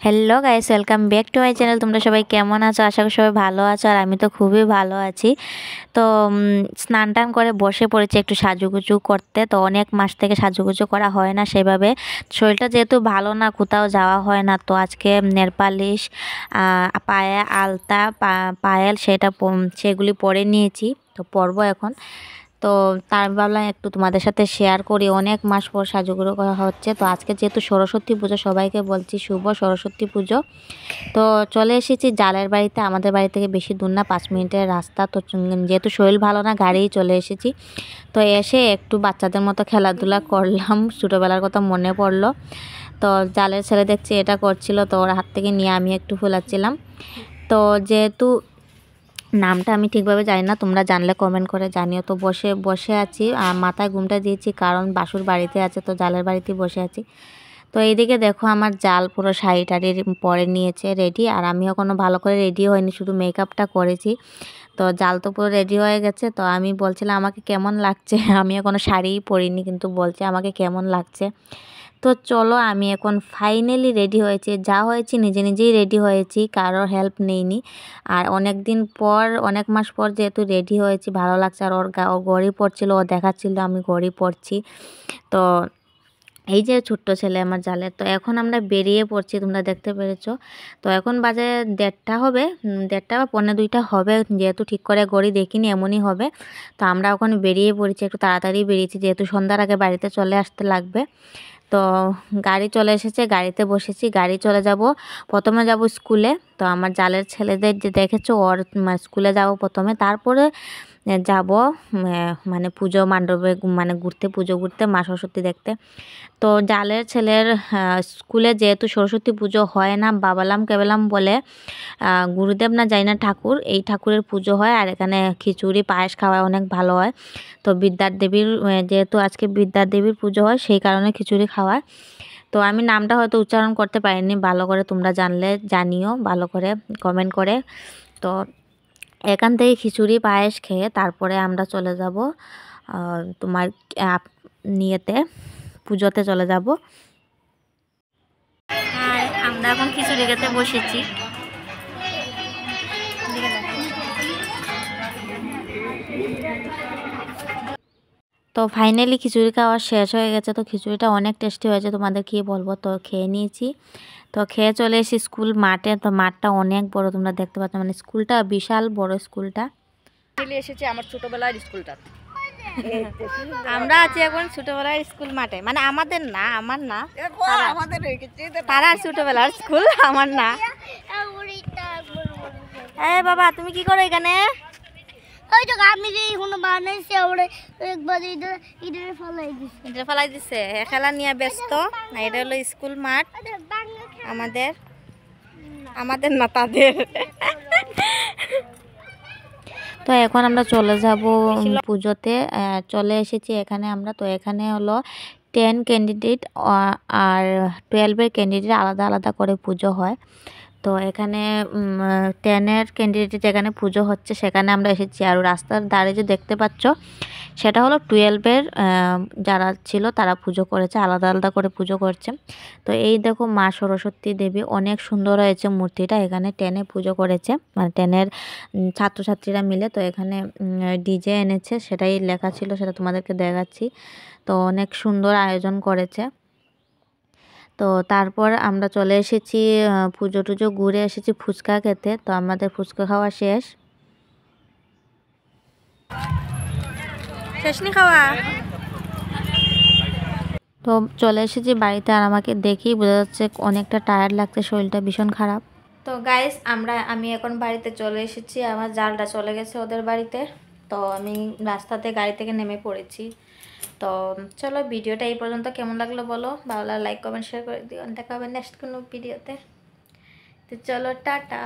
Hello guys, welcome back to my channel. তোমরা সবাই কেমন আছো? আশা করি সবাই ভালো আছো, আর আমি তো খুবই ভালো আছি। তো স্নান টান করে বসে পড়েছি একটু সাজুগুজু করতে। তো অনেক মাস থেকে সাজুগুজু করা হয় না সেভাবে, শরীরটা যেহেতু ভালো না, কোথাও যাওয়া হয় না। তো আজকে নেলপালিশ, পায়ে আলতা, পায়েল সেগুলি পরে নিয়েছি। তো পরবো এখন। তো তার ভাবলাম একটু তোমাদের সাথে শেয়ার করি, অনেক মাস পর সাজুগুজু করা হচ্ছে। তো আজকে যেহেতু সরস্বতী পুজো, সবাইকে বলছি শুভ সরস্বতী পুজো। তো চলে এসেছি জালের বাড়িতে। আমাদের বাড়ি থেকে বেশি দূর না, 5 মিনিটের রাস্তা। তো যেহেতু শরীর ভালো না, গাড়িই চলে এসেছি। তো এসে একটু বাচ্চাদের মতো খেলাধুলা করলাম, ছোটোবেলার কথা মনে পড়লো। তো জালের ছেলে দেখছি এটা করছিল, তো ওর হাত থেকে নিয়ে আমি একটু ফোলাচ্ছিলাম। তো যেহেতু নামটা আমি ঠিকভাবে জানি না, তোমরা জানলে কমেন্ট করে জানিও। তো বসে বসে আছি, আর মাথায় ঘুমটা দিয়েছি কারণ বাসুর বাড়িতে আছে, তো জালের বাড়িতেই বসে আছি। তো এইদিকে দেখো আমার জাল পুরো শাড়ি টাড়ি পরে নিয়েছে রেডি, আর আমিও কোনো ভালো করে রেডি হয়নি, শুধু মেকআপটা করেছি। তো জাল তো পুরো রেডি হয়ে গেছে। তো আমি বলছিলাম আমাকে কেমন লাগছে, আমিও কোনো শাড়িই পরিনি, কিন্তু বলছে আমাকে কেমন লাগছে। তো চলো, আমি এখন ফাইনালি রেডি হয়েছি। যা হয়েছি নিজে নিজেই রেডি হয়েছি, কারোর হেল্প নেইনি। আর অনেক দিন পর, অনেক মাস পর যেহেতু রেডি হয়েছি, ভালো লাগছে। আর ও ঘড়ি পরছিল, ও দেখাচ্ছিল আমি ঘড়ি পরছি। তো এই যে ছোট্ট ছেলে আমার জালের। তো এখন আমরা বেরিয়ে পড়ছি, তোমরা দেখতে পেরেছো। তো এখন বাজে 1:30 হবে, 1:30 বা 1:45 হবে, যেহেতু ঠিক করে ঘড়ি দেখিনি, এমনই হবে। তো আমরা ওখানে বেরিয়ে পড়েছি, একটু তাড়াতাড়ি বেরিয়েছি যেহেতু সন্ধ্যার আগে বাড়িতে চলে আসতে লাগবে। তো গাড়ি চলে এসেছে, গাড়িতে বসেছি, গাড়ি চলে যাব। প্রথমে যাব স্কুলে। তো আমার জালের ছেলেদের যে দেখেছো, ওর স্কুলে যাব প্রথমে, তারপরে যাব মানে পুজো মণ্ডপে, মানে ঘুরতে, পুজো ঘুরতে, মা সরস্বতী দেখতে। তো জালের ছেলের স্কুলে যেহেতু সরস্বতী পুজো হয় না, বাবালাম কেবলাম বলে, গুরুদেব না যাই না ঠাকুর, এই ঠাকুরের পুজো হয়। আর এখানে খিচুড়ি পায়েস খাওয়া অনেক ভালো হয়। তো বিদ্যার দেবীর, যেহেতু আজকে বিদ্যার দেবীর পুজো হয়, সেই কারণে খিচুড়ি খাওয়ায়। তো আমি নামটা হয়তো উচ্চারণ করতে পারিনি ভালো করে, তোমরা জানলে জানিও ভালো করে কমেন্ট করে। তো এখান থেকে খিচুড়ি পায়েস খেয়ে তারপরে আমরা চলে যাব তোমার নিয়েতে, পুজোতে চলে যাব। আর আমরা এখন খিচুড়ি খেতে বসেছি। তো ফাইনালি খিচুড়ি খাওয়া শেষ হয়ে গেছে। তো খিচুড়িটা অনেক টেস্টি হয়েছে, তোমাদের কি বলবো। তো খেয়ে নিয়েছি। তো খেয়ে চলে এসেছি স্কুল মাঠে। তো মাঠটা অনেক বড়, তোমরা দেখতে পাচ্ছ, মানে স্কুলটা বিশাল বড় স্কুলটা। এসেছি আমার ছোটবেলার স্কুলটা। আমরা আছি এখন ছোটবেলার স্কুল মাঠে, মানে আমাদের না, আমার না, তারা ছোটবেলার স্কুল, আমার না। এই বাবা, তুমি কি করো এখানে? ওই তো আমি যে কোনো বানাইছি ওরে একবার ইধরে ফলাই দিছে, এটা ফেলাই দিছে, খেলা নিয়ে ব্যস্ত। এটা হলো স্কুল মাঠ আমাদের, আমাদের না তাদের। তো এখন আমরা চলে যাব পুজোতে। চলে এসেছি এখানে আমরা। তো এখানে হলো 10 ক্যান্ডিডেট আর 12-এর ক্যান্ডিডেট আলাদা আলাদা করে পুজো হয়। তো এখানে 10-এর ক্যান্ডিডেট যেখানে পুজো হচ্ছে সেখানে আমরা এসেছি। আর রাস্তার ধারে যে দেখতে পাচ্ছ, সেটা হলো 12-এর যারা ছিল তারা পুজো করেছে, আলাদা আলাদা করে পুজো করছে। তো এই দেখো মা সরস্বতী দেবী, অনেক সুন্দর হয়েছে মূর্তিটা। এখানে 10-এ পুজো করেছে, মানে 10-এর ছাত্রছাত্রীরা মিলে। তো এখানে ডিজে এনেছে, সেটাই লেখা ছিল, সেটা তোমাদেরকে দেখাচ্ছি। তো অনেক সুন্দর আয়োজন করেছে। তো তারপর আমরা চলে এসেছি, পুজো টুজো ঘুরে এসেছি ফুচকা খেতে। তো আমাদের ফুচকা খাওয়া শেষ। শেষনি খাওয়া। তো চলে এসেছি বাড়িতে, আর আমাকে দেখেই বোঝা যাচ্ছে অনেকটা টায়ার্ড লাগছে, শরীরটা ভীষণ খারাপ। তো গাইস, আমি এখন বাড়িতে চলে এসেছি। আমার জালটা চলে গেছে ওদের বাড়িতে। তো আমি রাস্তাতে গাড়ি থেকে নেমে পড়েছি। তো চলো, ভিডিওটা এই পর্যন্ত। কেমন লাগলো বলো, ভালো লাগলে লাইক কমেন্ট শেয়ার করে দিও। দেখা হবে নেক্সট কোনো ভিডিওতে। তো চলো, টাটা।